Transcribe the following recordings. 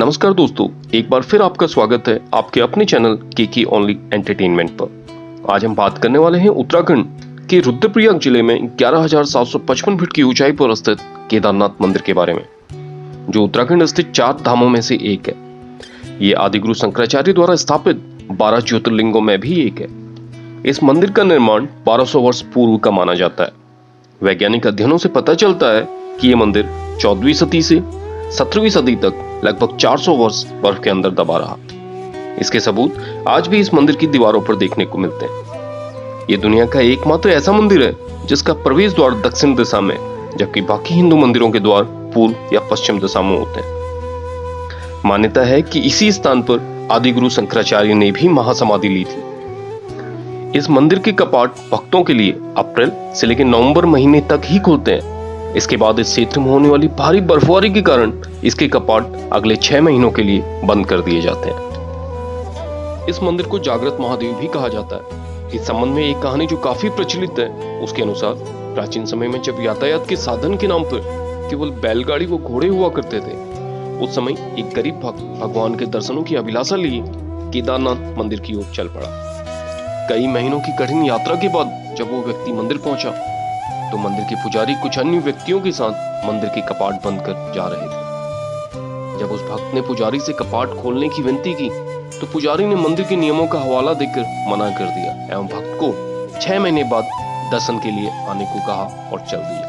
नमस्कार दोस्तों, एक बार फिर आपका स्वागत है आपके अपने चैनल केके ओनली एंटरटेनमेंट पर। आज हम बात करने वाले हैं उत्तराखंड के रुद्रप्रयाग जिले में 11,755 फीट की ऊंचाई पर स्थित केदारनाथ मंदिर के बारे में, जो उत्तराखंड स्थित 4 धामों में से एक है। ये आदिगुरु शंकराचार्य द्वारा स्थापित 12 ज्योतिर्लिंगों में भी एक है। इस मंदिर का निर्माण 1200 वर्ष पूर्व का माना जाता है। वैज्ञानिक अध्ययनों से पता चलता है कि यह मंदिर 14वीं सदी से 17वीं सदी तक लगभग 400 वर्ष बर्फ के अंदर दबा रहा। इसके सबूत आज भी इस मंदिर की दीवारों पर देखने को मिलते हैं। यह दुनिया का एकमात्र ऐसा मंदिर है जिसका प्रवेश द्वार दक्षिण दिशा में, जबकि बाकी हिंदू मंदिरों के द्वार पूर्व या पश्चिम दिशा में होते हैं। मान्यता है कि इसी स्थान पर आदिगुरु शंकराचार्य ने भी महासमाधि ली थी। इस मंदिर के कपाट भक्तों के लिए अप्रैल से लेकर नवंबर महीने तक ही खुलते हैं। इसके बाद इस क्षेत्र में होने वाली भारी बर्फबारी के कारण इसके कपाट अगले 6 महीनों के लिए बंद कर दिए जाते हैं। इस मंदिर को जागृत महादेव भी कहा जाता है। इस संबंध में एक कहानी जो काफी प्रचलित है, उसके अनुसार प्राचीन समय में जब यातायात के साधन के नाम पर केवल बैलगाड़ी व घोड़े हुआ करते थे, उस समय एक गरीब भक्त भगवान के दर्शनों की अभिलाषा लिए केदारनाथ मंदिर की ओर चल पड़ा। कई महीनों की कठिन यात्रा के बाद जब वो व्यक्ति मंदिर पहुंचा तो मंदिर के पुजारी कुछ अन्य व्यक्तियों के साथ मंदिर के कपाट बंद कर जा रहे थे। जब उस भक्त ने पुजारी से कपाट खोलने की विनती की तो पुजारी ने मंदिर के नियमों का हवाला देकर मना कर दिया एवं भक्त को 6 महीने बाद दर्शन के लिए आने को कहा और चल दिया।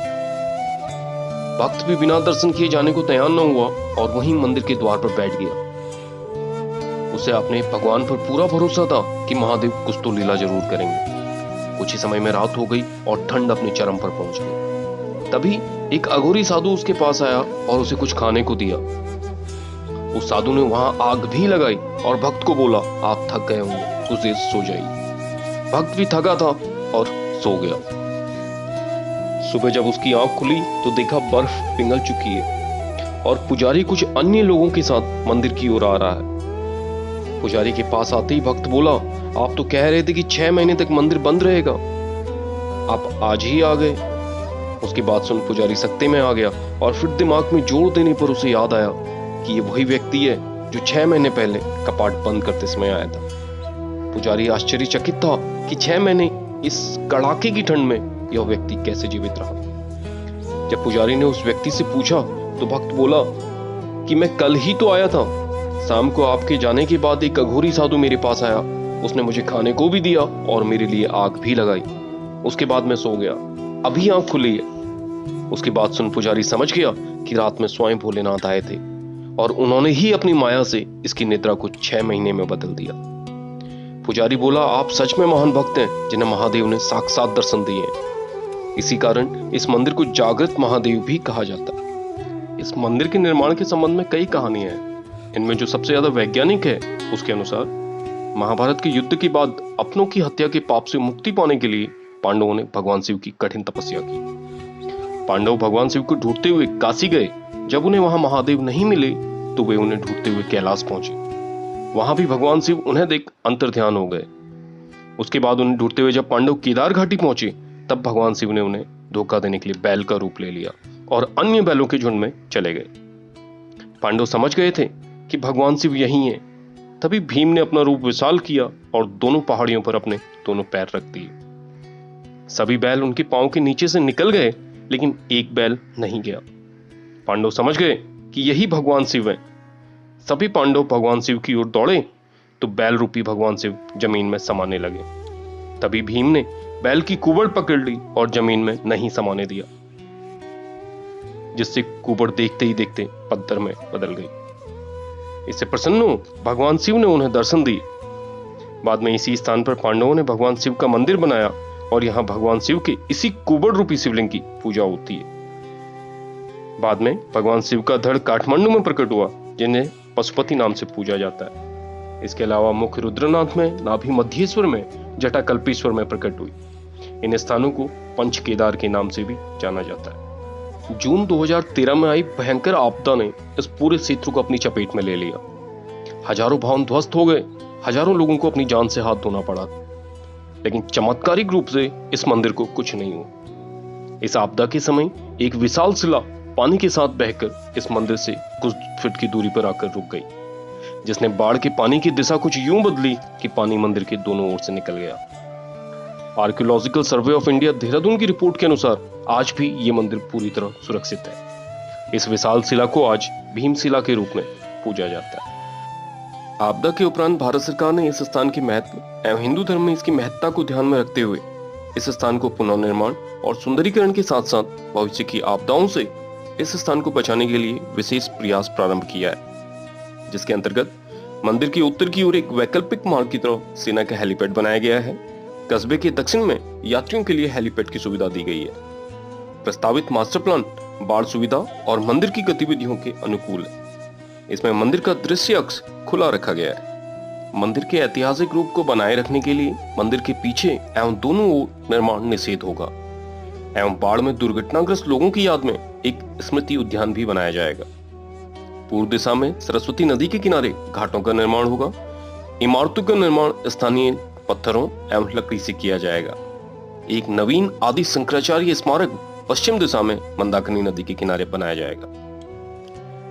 भक्त भी बिना दर्शन किए जाने को तैयार न हुआ और वहीं मंदिर के द्वार पर बैठ गया। उसे अपने भगवान पर पूरा भरोसा था कि महादेव कुछ तो लीला जरूर करेंगे। कुछ ही समय में रात हो गई और ठंड अपने चरम पर पहुंच गई। तभी एक अघोरी साधु उसके पास आया और उसे कुछ खाने को दिया। उस साधु ने वहां आग भी लगाई और भक्त को बोला, आप थक गए होंगे, कुछ देर सो जाइए। भक्त भी थका था और सो गया। सुबह जब उसकी आंख खुली तो देखा बर्फ पिघल चुकी है और पुजारी कुछ अन्य लोगों के साथ मंदिर की ओर आ रहा है। पुजारी के पास आते ही भक्त बोला, आप तो कह रहे थे कि 6 महीने तक मंदिर बंद रहेगा, आप आज ही आ गए। उसकी बात सुन पुजारी सख्ते में आ गया और फिर दिमाग में जोर देने पर उसे याद आया कि ये वही व्यक्ति है जो 6 महीने पहले कपाट बंद करते समय आया था। पुजारी आश्चर्यचकित था कि 6 महीने इस कड़ाके की ठंड में यह व्यक्ति कैसे जीवित रहा। जब पुजारी ने उस व्यक्ति से पूछा तो भक्त बोला कि मैं कल ही तो आया था। शाम को आपके जाने के बाद एक अघोरी साधु मेरे पास आया, उसने मुझे खाने को भी दिया और मेरे लिए आग भी लगाई। उसके बाद मैं सो गया, अभी आंख खुली है। उसकी बात सुन पुजारी समझ गया कि रात में स्वयं भोलेनाथ आए थे और उन्होंने ही अपनी माया से इसकी निद्रा को 6 महीने में बदल दिया। पुजारी बोला, आप सच में महान भक्त हैं जिन्हें महादेव ने साक्षात दर्शन दिए हैं। इसी कारण इस मंदिर को जागृत महादेव भी कहा जाता है। इस मंदिर के निर्माण के संबंध में कई कहानियां हैं। इनमें जो सबसे ज्यादा वैज्ञानिक है, उसके अनुसार महाभारत के युद्ध के बाद अपनों की हत्या के पाप से मुक्ति पाने के लिए पांडवों ने भगवान शिव की कठिन तपस्या की। पांडव भगवान शिव को ढूंढते हुए काशी गए। जब उन्हें वहां महादेव नहीं मिले तो वे उन्हें ढूंढते हुए कैलाश पहुंचे। वहां भी भगवान शिव उन्हें देख अंतर्ध्यान हो गए। उसके बाद उन्हें ढूंढते हुए जब पांडव केदार घाटी पहुंचे तब भगवान शिव ने उन्हें धोखा देने के लिए बैल का रूप ले लिया और अन्य बैलों के झुंड में चले गए। पांडव समझ गए थे कि भगवान शिव यही हैं। तभी भीम ने अपना रूप विशाल किया और दोनों पहाड़ियों पर अपने दोनों पैर रख दिए। सभी बैल उनके पांव के नीचे से निकल गए, लेकिन एक बैल नहीं गया। पांडव समझ गए कि यही भगवान शिव हैं। सभी पांडव भगवान शिव की ओर दौड़े तो बैल रूपी भगवान शिव जमीन में समाने लगे। तभी भीम ने बैल की कुबड़ पकड़ ली और जमीन में नहीं समाने दिया, जिससे कुबड़ देखते ही देखते पत्थर में बदल गई। इससे प्रसन्न हो भगवान शिव ने उन्हें दर्शन दिए। बाद में इसी स्थान पर पांडवों ने भगवान शिव का मंदिर बनाया और यहाँ भगवान शिव के इसी कुबड़ रूपी शिवलिंग की पूजा होती है। बाद में भगवान शिव का धड़ काठमांडू में प्रकट हुआ, जिन्हें पशुपति नाम से पूजा जाता है। इसके अलावा मुख्य रुद्रनाथ में, नाभि मध्येश्वर में, जटा कल्पेश्वर में प्रकट हुई। इन स्थानों को पंच केदार के नाम से भी जाना जाता है। जून 2013 में आई भयंकर आपदा ने इस पूरे क्षेत्र को अपनी चपेट में ले लिया। हजारों भवन ध्वस्त हो गए, हजारों लोगों को अपनी जान से हाथ धोना पड़ा, लेकिन चमत्कारिक रूप से इस मंदिर को कुछ नहीं हुआ। इस आपदा के समय एक विशाल शिला पानी के साथ बहकर इस मंदिर से कुछ फीट की दूरी पर आकर रुक गई, जिसने बाढ़ के पानी की दिशा कुछ यूं बदली कि पानी मंदिर के दोनों ओर से निकल गया। Archaeological survey of India Dehradun की रिपोर्ट के अनुसार आज भी ये मंदिर पूरी तरह सुरक्षित है। इस विशाल शिला को आज भीमशिला के रूप में पूजा जाता है। आपदा के उपरांत भारत सरकार ने इस स्थान के महत्व एवं हिंदू धर्म में इसकी महत्ता को ध्यान में रखते हुए इस स्थान को पुनर्निर्माण और सुंदरीकरण के साथ साथ भविष्य की आपदाओं से इस स्थान को बचाने के लिए विशेष प्रयास प्रारंभ किया है, जिसके अंतर्गत मंदिर के उत्तर की ओर एक वैकल्पिक मार्ग की तरफ सेना का हेलीपैड बनाया गया है। कस्बे के दक्षिण में यात्रियों के लिए हेलीपैड की सुविधा दी गई है। प्रस्तावित मास्टर प्लान बाढ़ सुविधा और मंदिर की गतिविधियों के अनुकूल है। इसमें मंदिर का दृश्य अक्ष खुला रखा गया है। मंदिर के ऐतिहासिक रूप को बनाए रखने के लिए मंदिर के पीछे एवं दोनों ओर निर्माण निषेध होगा एवं बाढ़ में दुर्घटनाग्रस्त लोगों की याद में एक स्मृति उद्यान भी बनाया जाएगा। पूर्व दिशा में सरस्वती नदी के किनारे घाटों का निर्माण होगा। इमारतों का निर्माण स्थानीय पत्थरों एवं लकड़ी से किया जाएगा। एक नवीन आदि शंकराचार्य स्मारक पश्चिम दिशा में मंदाकिनी नदी के किनारे बनाया जाएगा।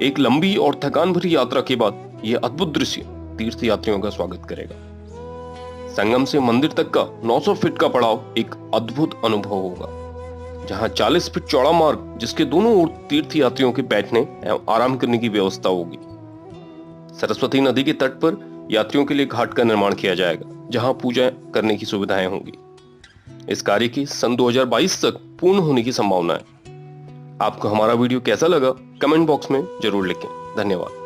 एक लंबी और थकान भरी यात्रा के बाद यह अद्भुत दृश्य तीर्थ यात्रियों का स्वागत करेगा। संगम से मंदिर तक का 900 फीट का पड़ाव एक अद्भुत अनुभव होगा, जहां 40 फीट चौड़ा मार्ग जिसके दोनों ओर तीर्थ यात्रियों के बैठने एवं आराम करने की व्यवस्था होगी। सरस्वती नदी के तट पर यात्रियों के लिए घाट का निर्माण किया जाएगा, जहां पूजा करने की सुविधाएं होंगी। इस कार्य की सन 2022 तक पूर्ण होने की संभावना है। आपको हमारा वीडियो कैसा लगा कमेंट बॉक्स में जरूर लिखें। धन्यवाद।